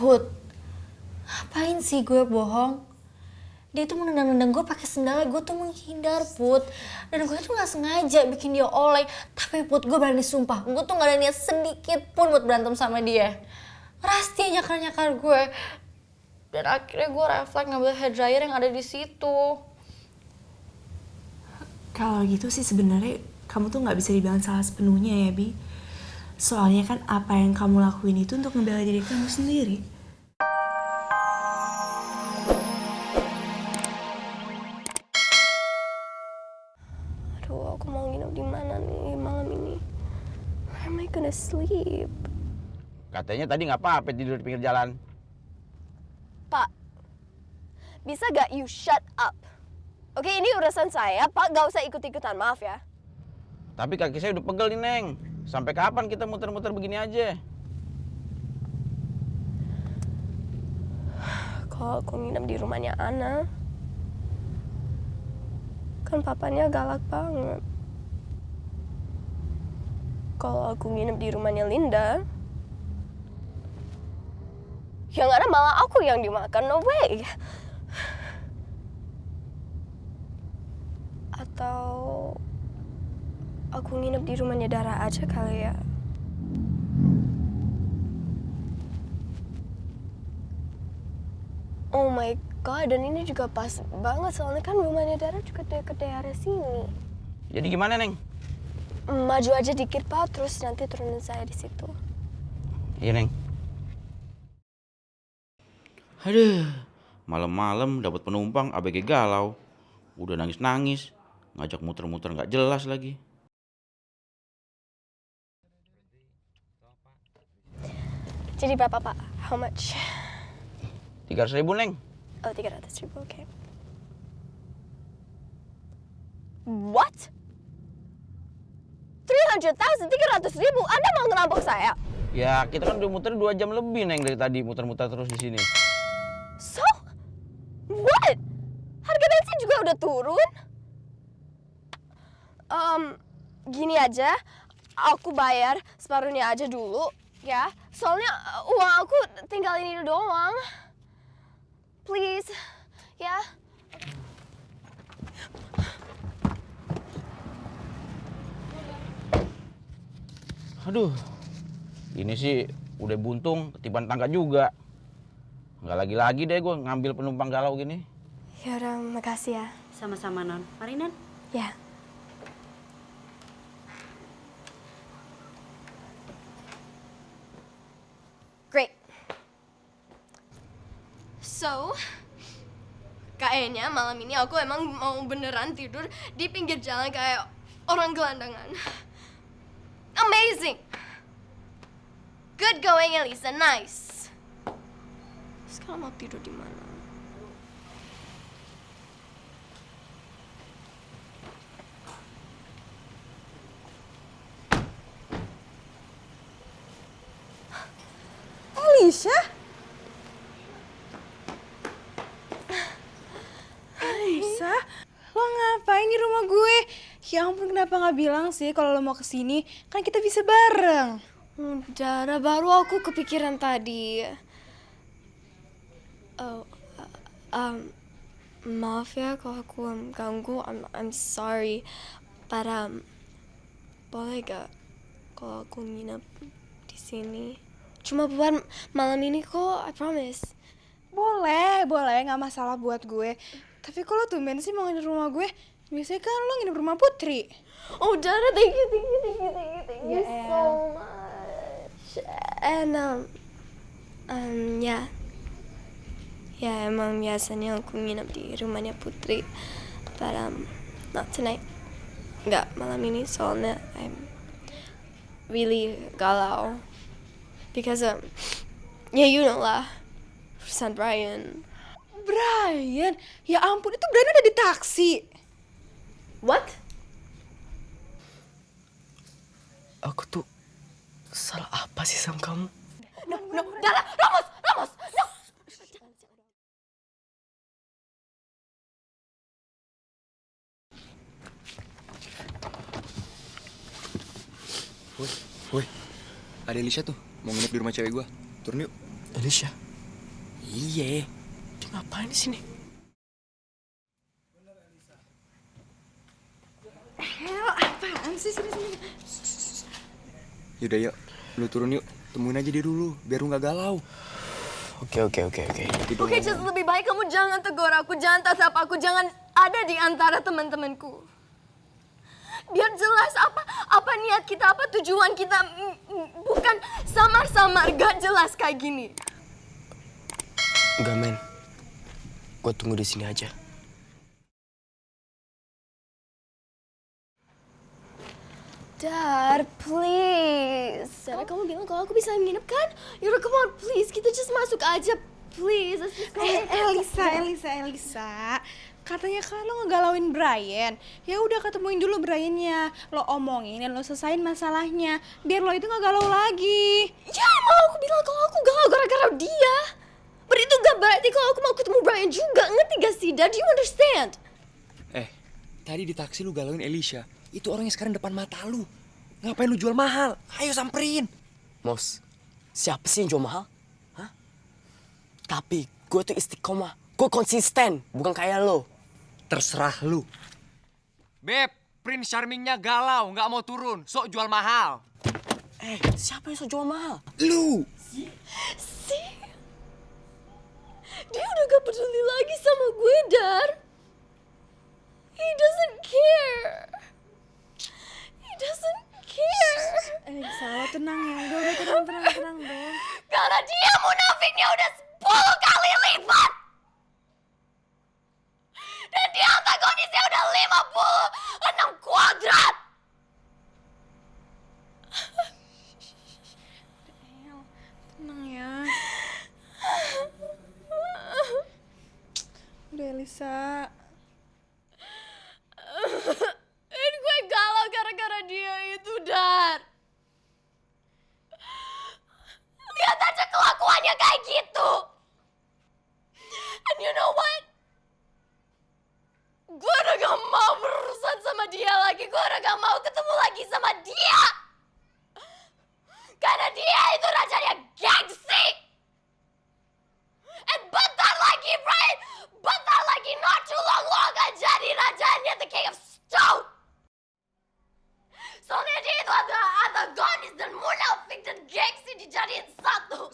Put, ngapain sih gue bohong? Dia tuh mau nendang-nendang gue pakai sendalnya, gue tuh menghindar, Put. Dan gue tuh gak sengaja bikin dia oleng. Tapi Put, gue berani sumpah, gue tuh gak ada niat sedikit pun buat berantem sama dia. Pasti nyakar-nyakar gue. Dan akhirnya gue refleks ngambil hair dryer yang ada di situ. Kalau gitu sih sebenarnya kamu tuh nggak bisa dibilang salah sepenuhnya ya, Bi. Soalnya kan apa yang kamu lakuin itu untuk membela diri kamu sendiri. Aduh, aku mau nginep di mana nih malam ini? Where am I gonna sleep? Katanya tadi nggak apa-apa tidur di pinggir jalan. Pak, bisa gak you shut up? Oke, ini urusan saya, Pak. Gak usah ikut-ikutan, maaf ya. Tapi kaki saya udah pegel nih, Neng. Sampai kapan kita muter-muter begini aja? Kalau aku nginep di rumahnya Ana, kan papanya galak banget. Kalau aku nginep di rumahnya Linda, yang ada malah aku yang dimakan, no way. Atau aku nginep di rumahnya Dara aja kali ya. Oh my god, dan ini juga pas banget soalnya kan rumahnya Dara juga deket daerah sini. Jadi gimana, Neng? Maju aja dikit Pak, terus nanti turunin saya di situ. Iya, Neng. Aduh, malam-malam dapat penumpang ABG galau. Udah nangis-nangis, ngajak muter-muter nggak jelas lagi. Jadi berapa Pak? How much? 300.000, Neng. Oh, 300.000, oke. What? 300.000, 300.000? Anda mau ngerampok saya? Ya, kita kan udah muter 2 jam lebih, Neng, dari tadi muter-muter terus di sini. So? What? Harga bensin juga udah turun? Gini aja, aku bayar separuhnya aja dulu, ya. Soalnya uang aku tinggal ini doang. Please, ya. Aduh, ini sih udah buntung, ketiban tangga juga. Nggak lagi-lagi deh gue ngambil penumpang galau gini. Yaudah, makasih ya. Sama-sama, Non. Mari, Non. Ya. Great. So, kayaknya malam ini aku emang mau beneran tidur di pinggir jalan kayak orang gelandangan. Amazing. Good going, Elisa. Nice. Sekarang mau tidur di mana? Alicia? Alicia? Lo ngapain di rumah gue? Ya ampun, kenapa nggak bilang sih kalau lo mau kesini? Kan kita bisa bareng. Udah, baru aku kepikiran tadi. Oh, maaf ya kalau aku ganggu. I'm sorry. But boleh gak kalau aku nginep di sini? Cuma buat malam ini kok, I promise. Boleh, nggak masalah buat gue. Tapi kalau tumben sih mau nginep rumah gue, biasanya kan lo nginep rumah Putri. Oh, Dara, thank you so much. And ya, emang biasanya aku nginep di rumahnya Putri. But not tonight. Nggak malam ini soalnya I'm really galau. Because ya you know lah, urusan Brian. Brian? Ya ampun, itu Brian ada di taksi. What? Aku tuh salah apa sih sama kamu? No, Dara, Ramos, no. Woi, ada Elisha tuh, mau nginep di rumah cewek gua. Turun yuk. Elisha? Iya. Dia ngapain di sini? Apaan sih sini? Yaudah yuk, lu turun yuk. Temuin aja dia dulu, biar lu gak galau. Oke. Oke, just lebih baik kamu jangan tegur aku, jangan tatap aku, jangan ada di antara teman-temanku. Biar jelas apa niat kita, apa tujuan kita, bukan samar-samar, gak jelas kayak gini. Enggak, men. Gue tunggu di sini aja. Dad, please. Dad, kamu bilang kalau aku bisa nginep kan? Yaudah, come on, please. Kita just masuk aja, please. Let's just go. Elisa. Katanya kan lo ngegalauin Brian. Ya udah ketemuin dulu Briannya. Lo omongin dan lo selesain masalahnya. Biar lo itu nggak galau lagi. Ya, emang aku bilang kalau aku galau gara-gara dia. But itu gak berarti kalau aku mau ketemu Brian juga. Ngerti gak sih, Dad? Do you understand? Tadi di taksi lu galauin Elisha. Itu orangnya sekarang depan mata lu. Ngapain lu jual mahal? Ayo samperin. Mos, siapa sih yang jual mahal? Hah? Tapi gue tuh istiqomah. Gue konsisten, bukan kayak lo. Terserah lu. Beb, Prince Charmingnya galau, nggak mau turun. Sok jual mahal. Siapa yang sok jual mahal? Lu. See? Dia udah gak peduli lagi sama gue, Dar. He doesn't care. Elisa, lo tenang ya. Udah tenang dong. Karena dia munafiknya udah 10 kali lipat. Dan dia antagonisnya udah 56 kuadrat. Tenang ya. Udah Elisa. Dan gue galau gara-gara dia itu, Dar. Lihat aja kelakuannya kayak gitu. And you know what? Gue udah gak mau berurusan sama dia lagi. Gue udah gak mau ketemu lagi sama dia. Karena dia itu rajanya gengsi. And bentar lagi, Brian. Bentar lagi, not too long lo akan jadi rajanya the King of Stone. Soalnya dia itu ada antagonis dan munafik dan gengsi dijadiin satu.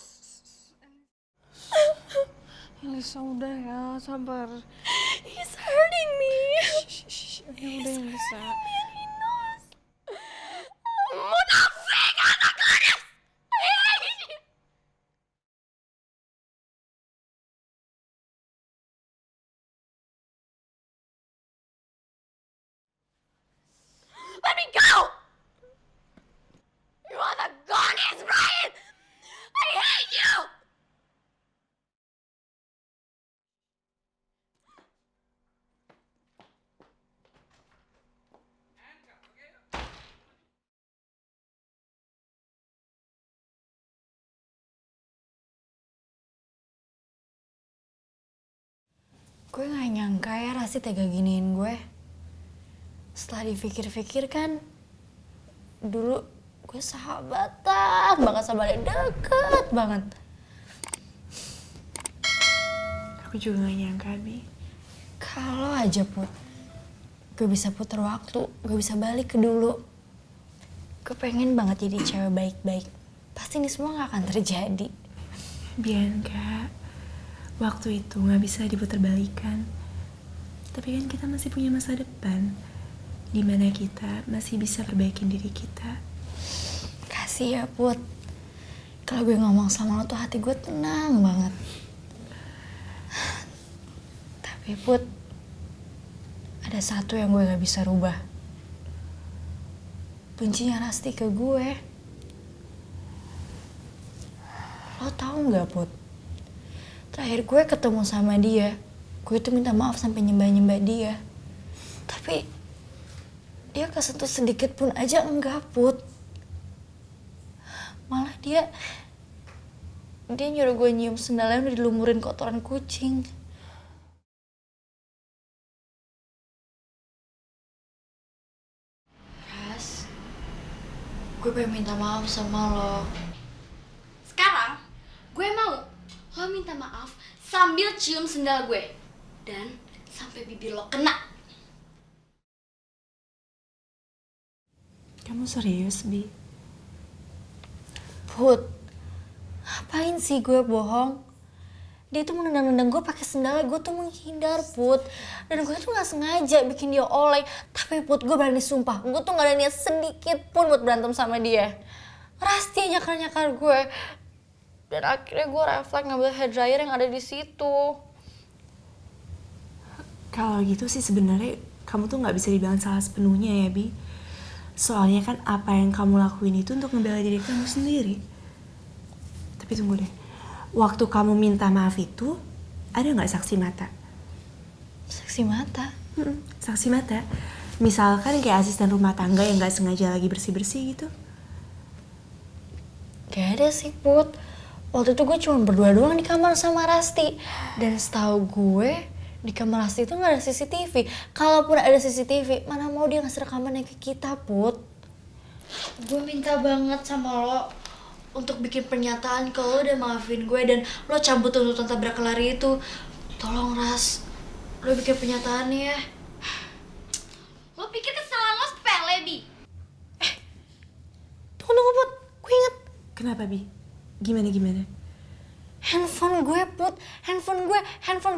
Elisa udah ya, sabar. He's hurting me. Ya udah Elisa. Munafik antagonis. Let me go! You antagonis, Brian! I hate you! Gue gak nyangka ya Rasti tega giniin gue. Setelah dipikir-pikir kan, dulu gue sahabatan banget sama dia, deket banget. Aku juga gak nyangka, Bi. Kalau aja Put, gue bisa putar waktu, gue bisa balik ke dulu. Gue pengen banget jadi cewek baik-baik. Pasti ini semua gak akan terjadi. Bianca, waktu itu gak bisa diputar-balikan. Tapi kan kita masih punya masa depan, dimana kita masih bisa perbaikin diri kita. Kasih ya Put. Kalau gue ngomong sama lo tuh hati gue tenang banget. Tapi Put, ada satu yang gue gak bisa rubah. Bencinya Rasti ke gue. Lo tahu gak Put? Terakhir gue ketemu sama dia, gue tuh minta maaf sampai nyembah-nyembah dia. Tapi dia kesentuh sedikit pun aja enggak, Put. Malah dia nyuruh gue nyium sendal yang udah dilumurin kotoran kucing. Ras, gue pengen minta maaf sama lo. Sekarang, gue mau lo minta maaf sambil cium sendal gue. Dan sampai bibir lo kena. Kamu serius, Bi? Put, ngapain sih gue bohong? Dia tuh menendang-nendang gue pakai sendal, gue tuh menghindar, Put. Dan gue tuh gak sengaja bikin dia oleng. Tapi Put, gue berani sumpah, gue tuh gak ada niat sedikit pun buat berantem sama dia. Rasti nyakar-nyakar gue. Dan akhirnya gue refleks ngambil hair dryer yang ada di situ. Kalau gitu sih sebenarnya kamu tuh nggak bisa dibilang salah sepenuhnya ya, Bi. Soalnya kan apa yang kamu lakuin itu untuk ngebela diri kamu sendiri. Tapi tunggu deh, waktu kamu minta maaf itu ada nggak saksi mata? Saksi mata? Saksi mata. Misalkan kayak asisten rumah tangga yang nggak sengaja lagi bersih-bersih gitu. Gak ada sih, Put. Waktu itu gue cuma berdua doang di kamar sama Rasti. Dan setahu gue, di kamar Rasti itu gak ada CCTV. Kalaupun ada CCTV, mana mau dia ngasih rekamannya ke kita, Put. Gue minta banget sama lo untuk bikin pernyataan ke lo dan maafin gue. Dan lo cabut tuntutan tabrak lari itu. Tolong, Ras. Lo bikin pernyataannya ya. Lo pikir kesalahan lo sepele, Bi? Tunggu, Put. Gue inget. Kenapa, Bi? Gimana? Handphone gue, Put. Handphone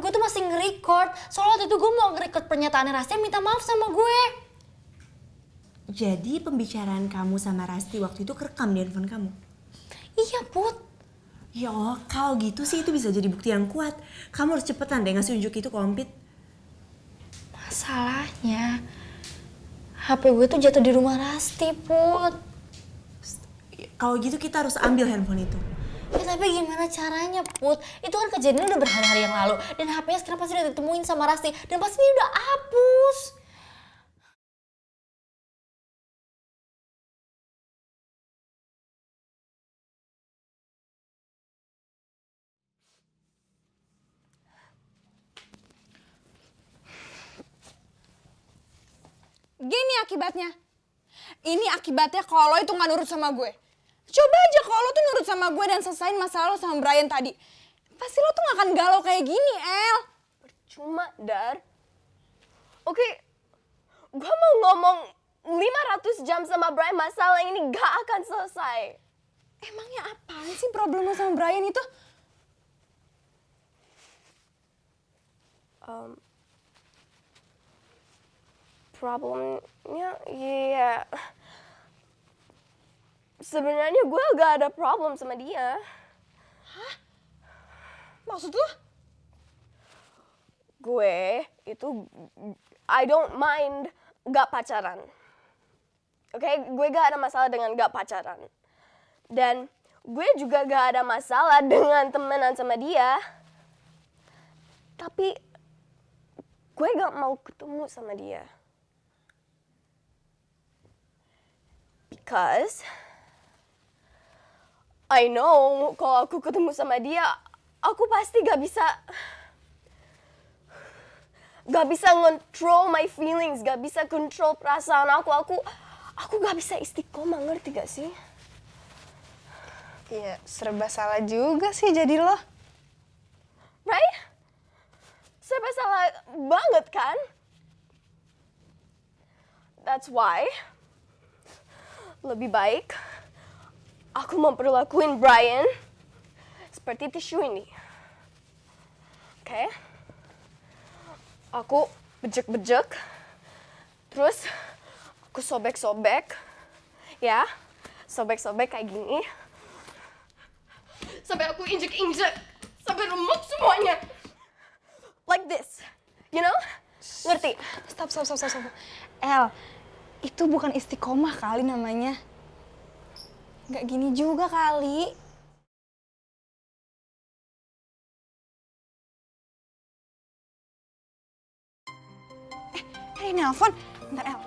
gue tuh masih nge-record. Soalnya waktu itu gue mau nge-record pernyataannya Rasti yang minta maaf sama gue. Jadi pembicaraan kamu sama Rasti waktu itu kerekam di handphone kamu? Iya, Put. Ya Allah, kalau gitu sih itu bisa jadi bukti yang kuat. Kamu harus cepetan deh ngasih unjuk itu ke Ompit. Masalahnya, HP gue tuh jatuh di rumah Rasti, Put. Kalau gitu kita harus ambil handphone itu. Ya, tapi gimana caranya, Put? Itu kan kejadian udah berhari-hari yang lalu. Dan HP-nya sekarang pasti udah ditemuin sama Rasti. Dan pasti dia udah hapus. Gini akibatnya. Ini akibatnya kalau lo itu gak nurut sama gue. Coba aja kalau lo tuh nurut sama gue dan selesain masalah lo sama Brian tadi. Pasti lo tuh gak akan galau kayak gini, El. Cuma, Dar. Oke, gue mau ngomong 500 jam sama Brian, masalah ini gak akan selesai. Emangnya apaan sih problem lo sama Brian itu? Problemnya, ya... Sebenarnya gue gak ada problem sama dia. Maksud lo? Gue itu, I don't mind gak pacaran. Oke, gue gak ada masalah dengan gak pacaran. Dan gue juga gak ada masalah dengan temenan sama dia. Tapi gue gak mau ketemu sama dia. Because I know kalau aku ketemu sama dia, aku pasti gak bisa ngontrol my feelings, gak bisa control perasaan aku gak bisa istiqomah, ngerti gak sih? Iya, serba salah juga sih jadi lo. Right? Serba salah banget kan? That's why lebih baik aku memperlakuin Brian seperti tisu ini. Oke? Aku bejek-bejek, terus aku sobek-sobek, ya, sobek-sobek kayak gini, sampai aku injek-injek, sampai remuk semuanya, like this, you know? Ngerti? Stop. El, itu bukan istiqomah kali namanya. Nggak gini juga kali. Ini nelpon. Bentar, El.